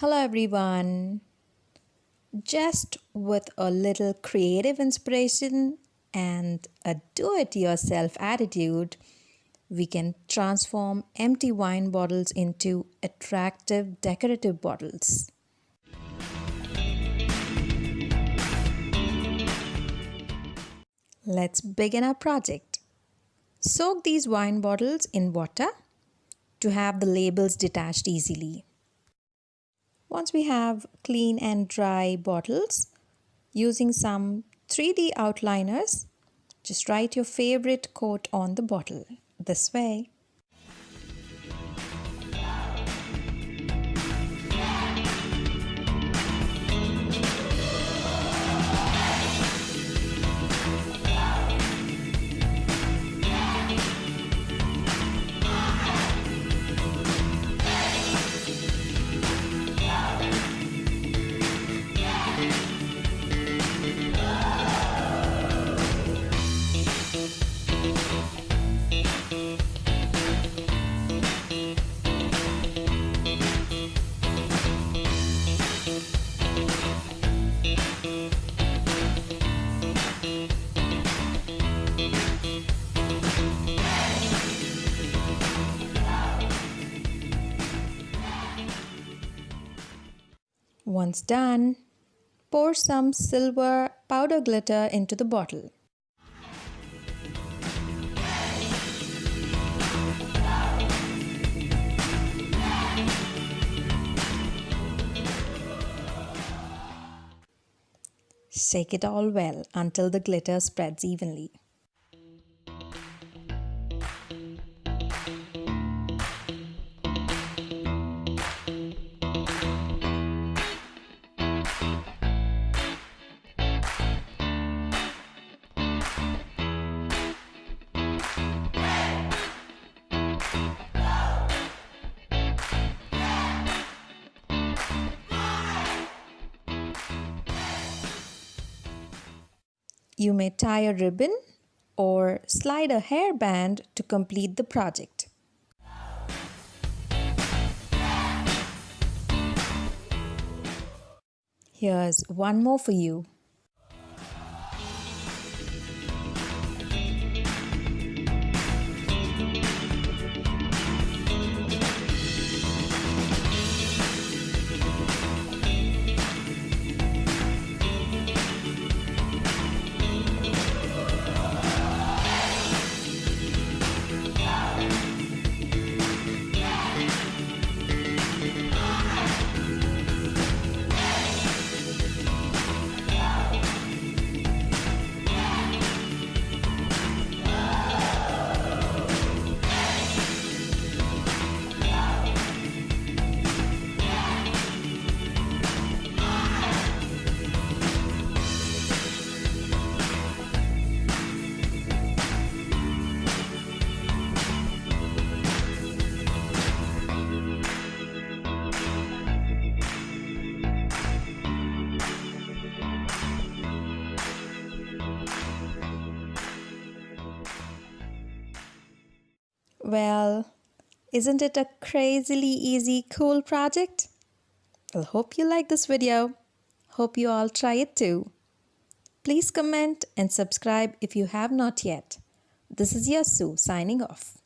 Hello everyone. Just with a little creative inspiration and a do-it-yourself attitude, we can transform empty wine bottles into attractive decorative bottles. Let's begin our project. Soak these wine bottles in water to have the labels detached easily. Once we have clean and dry bottles, using some 3D outliners, just write your favorite quote on the bottle. This way. Once done, pour some silver powder glitter into the bottle. Shake it all well until the glitter spreads evenly. You may tie a ribbon or slide a hairband to complete the project. Here's one more for you. Well, isn't it a crazily easy, cool project? I hope you like this video. Hope you all try it too. Please comment and subscribe if you have not yet. This is Yasu signing off.